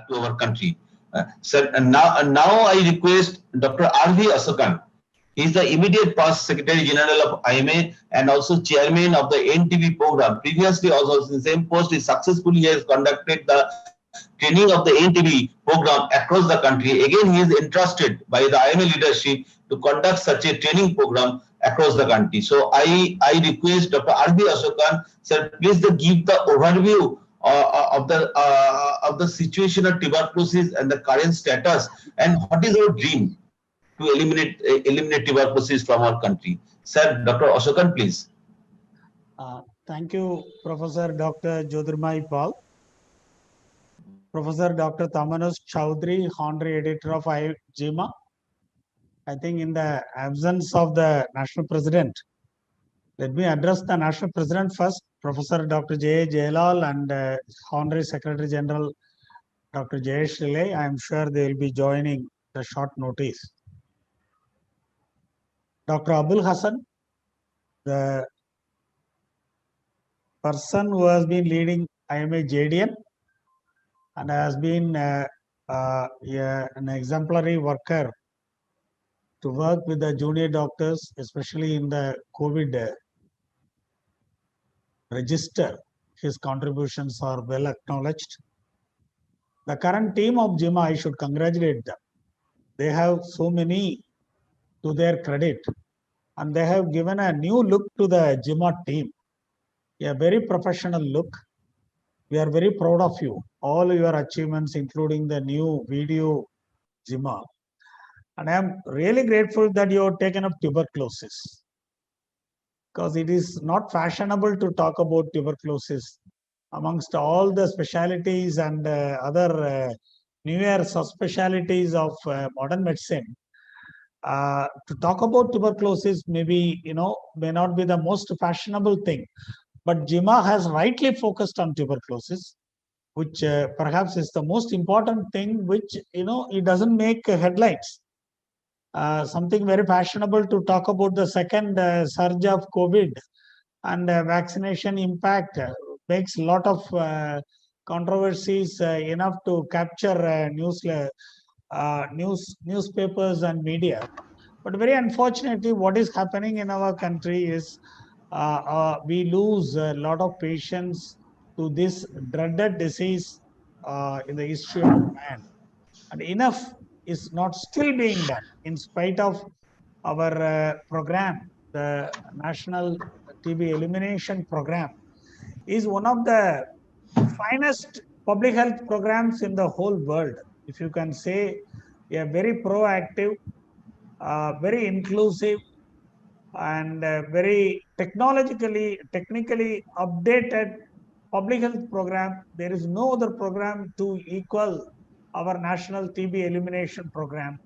to our country. Sir, now I request Dr. R.V. Asokan. He is the immediate past Secretary General of IMA and also Chairman of the NTV program. Previously, also in the same post, he successfully has conducted the training of the NTV program across the country. Again, he is entrusted by the IMA leadership to conduct such a training program across the country. So I request Dr. R.B. Asokan, sir, please give the overview of the situation of tuberculosis and the current status, and what is our dream to eliminate tuberculosis from our country. Sir, Dr. Asokan, please. Thank you, Professor Dr. Jyotirmay Pal. Professor Dr. Tamanus Chowdhury, Honorary Editor of JIMA. I think in the absence of the National President, let me address the National President first, Professor Dr. J. Jailal and Honorary Secretary General Dr. Jayesh Riley. I am sure they will be joining the short notice. Dr. Abul Hassan, the person who has been leading IMA JDN and has been an exemplary worker to work with the junior doctors, especially in the COVID register. His contributions are well acknowledged. The current team of JIMA, I should congratulate them. They have so many to their credit, and they have given a new look to the JIMA team, a very professional look. We are very proud of you, all your achievements, including the new video JIMA. And I am really grateful that you have taken up tuberculosis, because it is not fashionable to talk about tuberculosis amongst all the specialities and other newer subspecialties of modern medicine. To talk about tuberculosis maybe, may not be the most fashionable thing, but JIMA has rightly focused on tuberculosis, which perhaps is the most important thing, which, it doesn't make headlines. Something very fashionable to talk about the second surge of COVID and vaccination impact makes a lot of controversies enough to capture newspapers and media. But very unfortunately, what is happening in our country is we lose a lot of patients to this dreaded disease in the history of man. And enough is not still being done in spite of our program. The National TB Elimination Program is one of the finest public health programs in the whole world. If you can say, a very proactive, very inclusive, and very technically updated public health program. There is no other program to equal our national TB elimination program.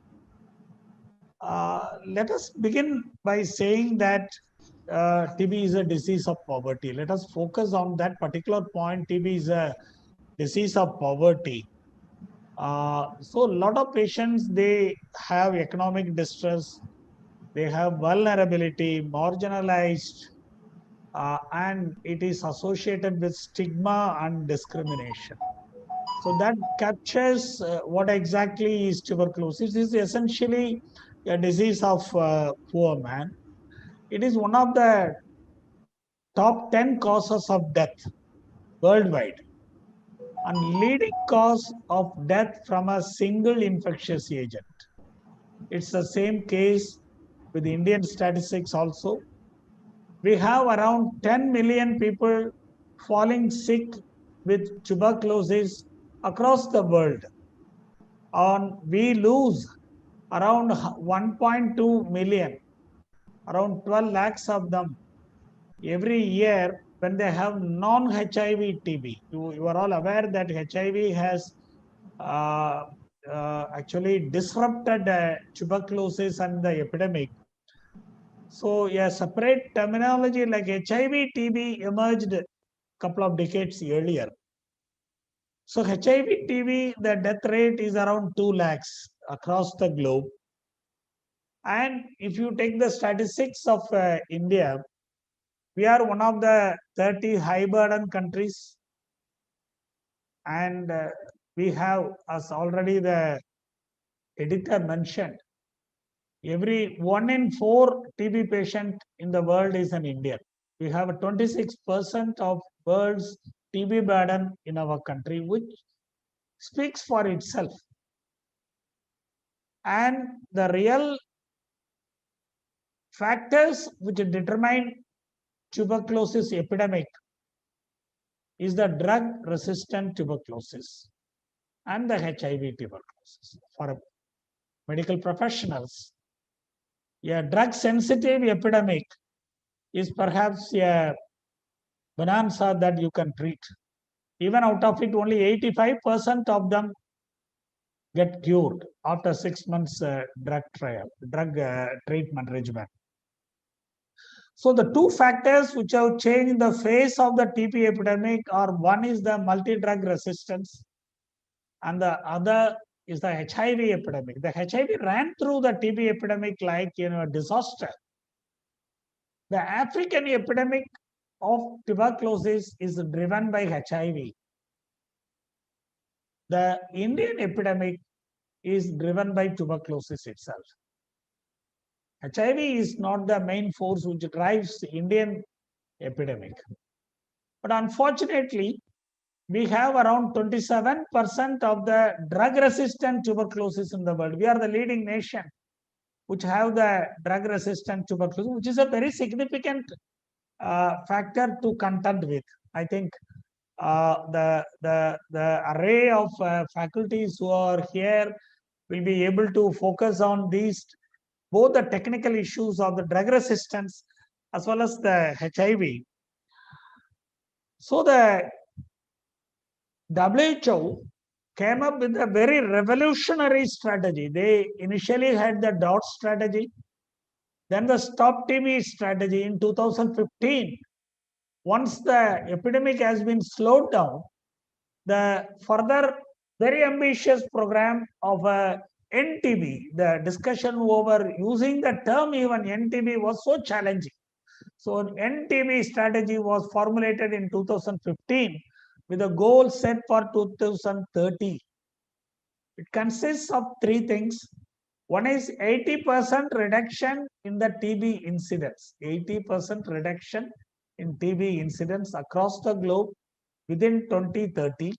Let us begin by saying that TB is a disease of poverty. Let us focus on that particular point. TB is a disease of poverty. So a lot of patients, they have economic distress, they have vulnerability, marginalized, and it is associated with stigma and discrimination. So that captures what exactly is tuberculosis. It is essentially a disease of poor man. It is one of the top 10 causes of death worldwide and leading cause of death from a single infectious agent. It's the same case with Indian statistics also. We have around 10 million people falling sick with tuberculosis across the world. We lose around 1.2 million, around 12 lakhs of them every year when they have non-HIV TB. You are all aware that HIV has actually disrupted tuberculosis and the epidemic. So a separate terminology like HIV TB emerged a couple of decades earlier. So HIV TB, the death rate is around 2 lakhs across the globe. And if you take the statistics of India, we are one of the 30 high burden countries. And we have, as already the editor mentioned, every 1 in 4 TB patient in the world is an Indian. We have a 26% of world's TB burden in our country, which speaks for itself. And the real factors which determine tuberculosis epidemic is the drug-resistant tuberculosis and the HIV tuberculosis. For medical professionals, a drug-sensitive epidemic is perhaps a bonanza that you can treat. Even out of it, only 85% of them get cured after 6 months drug treatment regimen. So the two factors which have changed the face of the TB epidemic are, one is the multi-drug resistance and the other is the HIV epidemic. The HIV ran through the TB epidemic like a disaster. The African epidemic of tuberculosis is driven by HIV. The Indian epidemic is driven by tuberculosis itself. HIV is not the main force which drives the Indian epidemic. But unfortunately, we have around 27% of the drug-resistant tuberculosis in the world. We are the leading nation which have the drug-resistant tuberculosis, which is a very significant factor to contend with. I think the array of faculties who are here will be able to focus on these, both the technical issues of the drug resistance as well as the HIV. So the WHO came up with a very revolutionary strategy. They initially had the DOT strategy, then the Stop TB strategy in 2015. Once the epidemic has been slowed down, the further very ambitious program of NTB, the discussion over using the term even NTB was so challenging. So NTB strategy was formulated in 2015 with a goal set for 2030. It consists of three things. One is 80% reduction in the TB incidence, 80% reduction in TB incidence across the globe within 2030.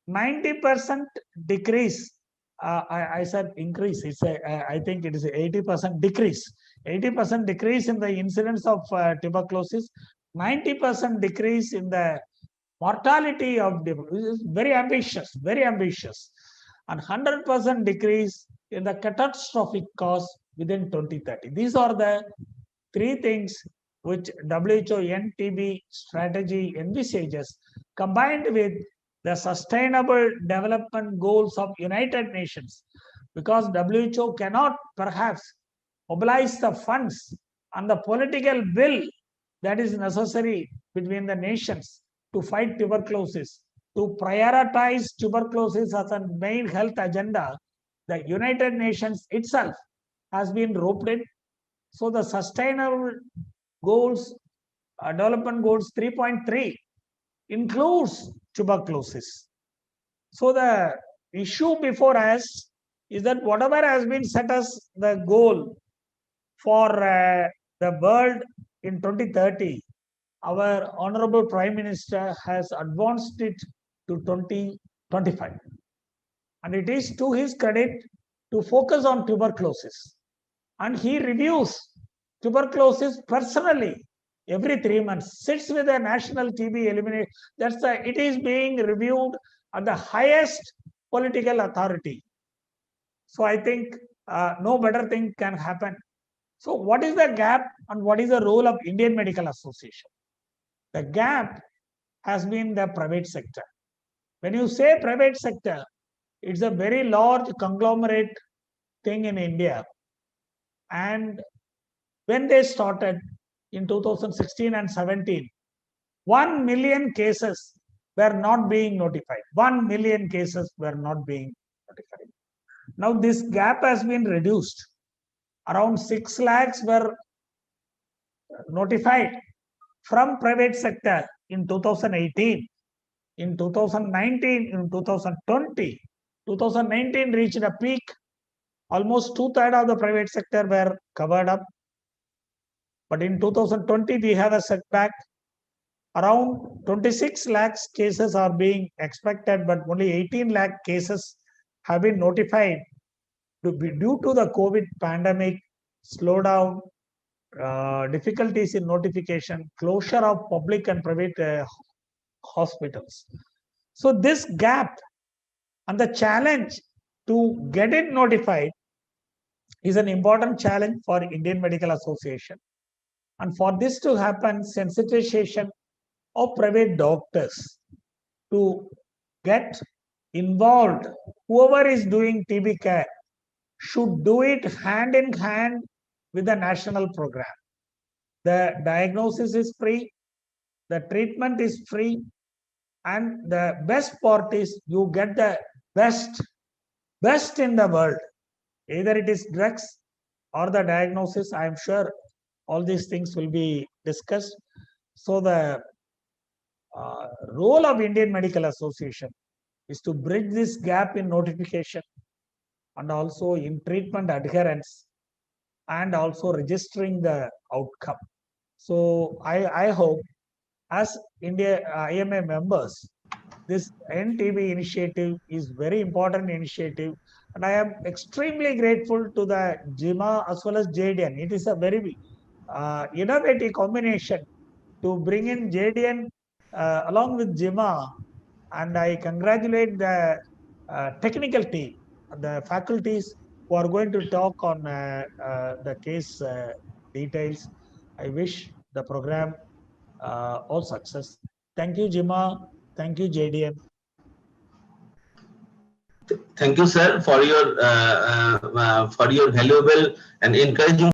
90% decrease. I said increase. I think it is 80% decrease. 80% decrease in the incidence of tuberculosis. 90% decrease in the mortality of tuberculosis. Very ambitious. Very ambitious. And 100% decrease in the catastrophic cause within 2030. These are the three things which WHO NTB strategy envisages, combined with the Sustainable Development Goals of United Nations, because WHO cannot perhaps mobilize the funds and the political will that is necessary between the nations to fight tuberculosis, to prioritize tuberculosis as a main health agenda. The United Nations itself has been roped in. So the Sustainable Goals, Development Goals 3.3 includes tuberculosis. So the issue before us is that whatever has been set as the goal for the world in 2030, our Honorable Prime Minister has advanced it to 2025. And it is to his credit to focus on tuberculosis. And he reviews tuberculosis personally every 3 months, sits with the national TB elimination. It is being reviewed at the highest political authority. So I think no better thing can happen. So what is the gap and what is the role of Indian Medical Association? The gap has been the private sector. When you say private sector, it's a very large conglomerate thing in India. And when they started in 2016 and 17, 1 million cases were not being notified. 1 million cases were not being notified. Now this gap has been reduced. Around 6 lakhs were notified from private sector in 2018. in 2019, in 2020, 2019 reached a peak. Almost 2/3 of the private sector were covered up. But in 2020, we have a setback. Around 26 lakhs cases are being expected, but only 18 lakh cases have been notified due to the COVID pandemic, slowdown, difficulties in notification, closure of public and private hospitals. So this gap and the challenge to get it notified is an important challenge for Indian Medical Association. And for this to happen, sensitization of private doctors to get involved, whoever is doing TB care should do it hand in hand with the national program. The diagnosis is free, the treatment is free, and the best part is you get the best in the world. Either it is drugs or the diagnosis. I am sure all these things will be discussed. So the role of Indian Medical Association is to bridge this gap in notification and also in treatment adherence and also registering the outcome. So I hope as India IMA members, this NTB initiative is very important initiative, and I am extremely grateful to the JIMA as well as JDN. It is a very innovative combination to bring in JDN along with JIMA, and I congratulate the technical team, the faculties who are going to talk on the case details. I wish the program all success. Thank you, JIMA. Thank you, JDN. Thank you, sir, for your valuable and encouraging